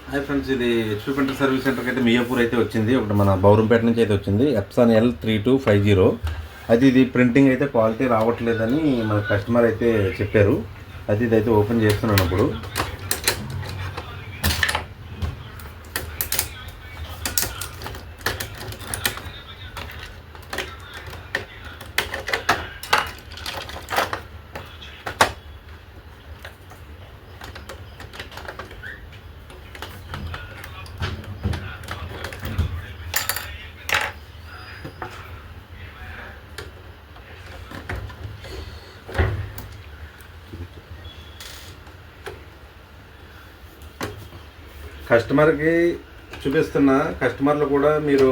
Hi friends, ఇది HP printer service సెంటర్కి అయితే మియాపూర్ అయితే వచ్చింది. ఒకటి మన బౌరంపేట నుంచి అయితే వచ్చింది ఎప్సాన్ L3250. అది ఇది ప్రింటింగ్ అయితే క్వాలిటీ రావట్లేదని మన కస్టమర్ అయితే చెప్పారు. అది ఇదైతే ఓపెన్ చేస్తున్నాను ఇప్పుడు. కస్టమర్కి చూపిస్తున్న కస్టమర్లు కూడా మీరు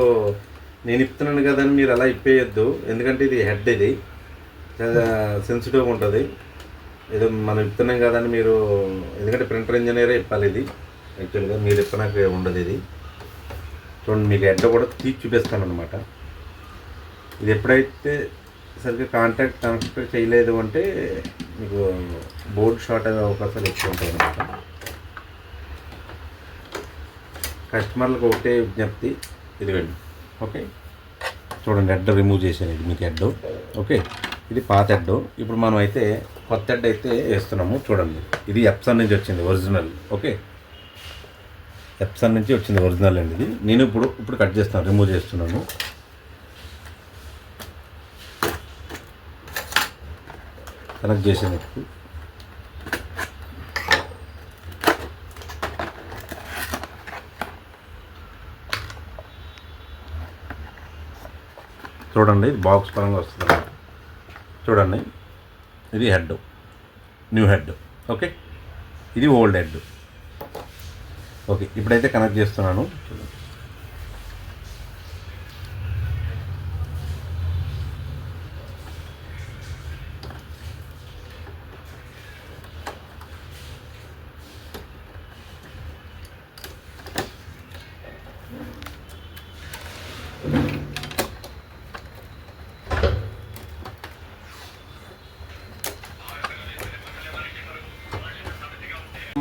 నేను ఇస్తున్నాను కదని మీరు అలా ఇప్పేయద్దు. ఎందుకంటే ఇది హెడ్, ఇది చాలా సెన్సిటివ్గా ఉంటుంది. ఏదో మనం ఇస్తున్నాం కదని మీరు, ఎందుకంటే ప్రింటర్ ఇంజనీరే ఇప్పాలి. ఇది యాక్చువల్గా మీరు ఇప్పడానికి ఉండదు. ఇది చూడండి, మీకు హెడ్ కూడా తీసి చూపిస్తాను అనమాట. ఇది ఎప్పుడైతే సరిగ్గా కనెక్ట్ చేయలేదు అంటే మీకు బోర్డు షార్ట్ అయ్యే అవకాశాలు ఎక్కువ ఉంటాయి అన్నమాట. కస్టమర్లకు ఒకటే విజ్ఞప్తి, ఇదిగండి. ఓకే, చూడండి, హెడ్ రిమూవ్ చేసాను. ఇది మీకు హెడ్. ఓకే, ఇది పాత హెడ్. ఇప్పుడు మనం అయితే కొత్త హెడ్ అయితే వేస్తున్నాము. చూడండి, ఇది ఎప్సాన్ నుంచి వచ్చింది ఒరిజినల్. ఓకే, ఎప్సాన్ నుంచి వచ్చింది ఒరిజినల్ అండి. ఇది నేను ఇప్పుడు కట్ చేస్తాను, రిమూవ్ చేస్తున్నాను. కనెక్ట్ చేసాను. చూడండి, బాక్స్ పరంగా వస్తుంది అన్నమాట. చూడండి, ఇది హెడ్, న్యూ హెడ్. ఓకే, ఇది ఓల్డ్ హెడ్. ఓకే, ఇప్పుడైతే కనెక్ట్ చేస్తున్నాను. చూడండి,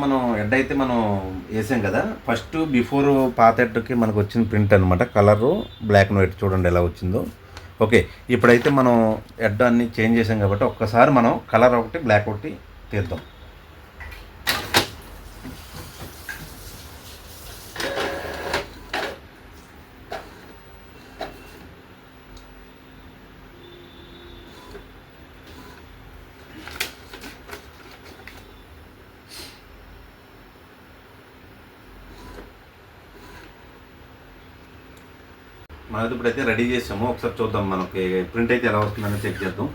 మనం హెడ్ అయితే మనం వేసాం కదా. ఫస్ట్ బిఫోర్ పాత హెడ్కి మనకు వచ్చిన ప్రింట్ అనమాట. Colour black and white. చూడండి ఎలా వచ్చిందో. ఓకే, ఇప్పుడైతే మనం హెడ్ అన్ని చేంజ్ చేసాం కాబట్టి ఒక్కసారి మనం కలర్ ఒకటి బ్లాక్ ఒకటి తీద్దాం. మనది ఇప్పుడైతే రెడీ చేసాము. ఒకసారి చూద్దాం మనకి ప్రింట్ అయితే ఎలా వస్తుందని చెక్ చేద్దాం.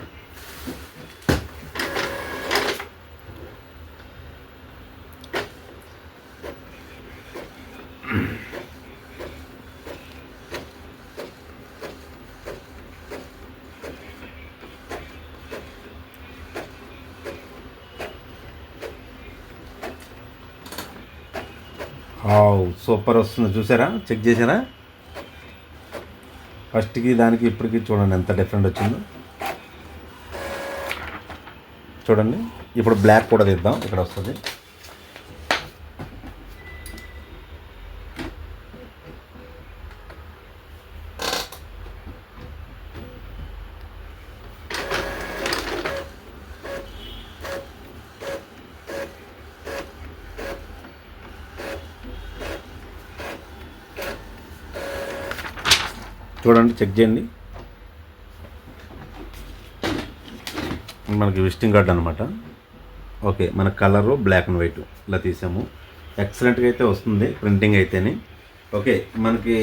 సూపర్ వస్తుంది, చూసారా? చెక్ చేసారా? ఫస్ట్కి దానికి ఇప్పటికి చూడండి ఎంత డిఫరెంట్ వచ్చిందో. చూడండి, ఇప్పుడు బ్లాక్ కూడా తీద్దాం. ఇక్కడ వస్తుంది. చూడండి, చెక్ చేయండి. మనకి విజిటింగ్ కార్డ్ అనమాట. ఓకే, మన కలరు బ్లాక్ అండ్ వైట్ ఇలా తీసాము. ఎక్సలెంట్గా అయితే వస్తుంది ప్రింటింగ్ అయితేనే. ఓకే, మనకి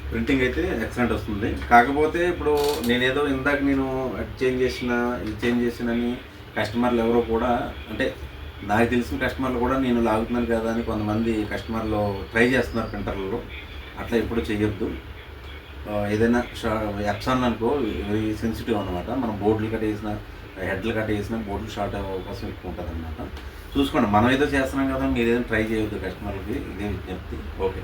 ప్రింటింగ్ అయితే ఎక్సలెంట్ వస్తుంది. కాకపోతే ఇప్పుడు నేనేదో ఇందాక నేను చేంజ్ చేసిన ఇది చేంజ్ చేసినని కస్టమర్లు ఎవరో కూడా, అంటే నాకు తెలిసిన కస్టమర్లు కూడా నేను లాగుతున్నాను కదా అని కొంతమంది కస్టమర్లు ట్రై చేస్తున్నారు ప్రింటర్లలో. అట్లా ఎప్పుడు చేయొద్దు. ఏదైనా ఎప్సాన్ అనుకో వెరీ సెన్సిటివ్ అనమాట. మనం బోర్డులు కట్ చేసిన, హెడ్లు కట్ చేసిన బోర్డులు షార్ట్ అయ్యే అవకాశం ఎక్కువ ఉంటుంది అనమాట. చూసుకోండి, మనం ఏదో చేస్తున్నాం కదా, మీరు ఏదైనా ట్రై చేయొద్దు కస్టమర్కి. ఇదే విజ్ఞప్తి. ఓకే.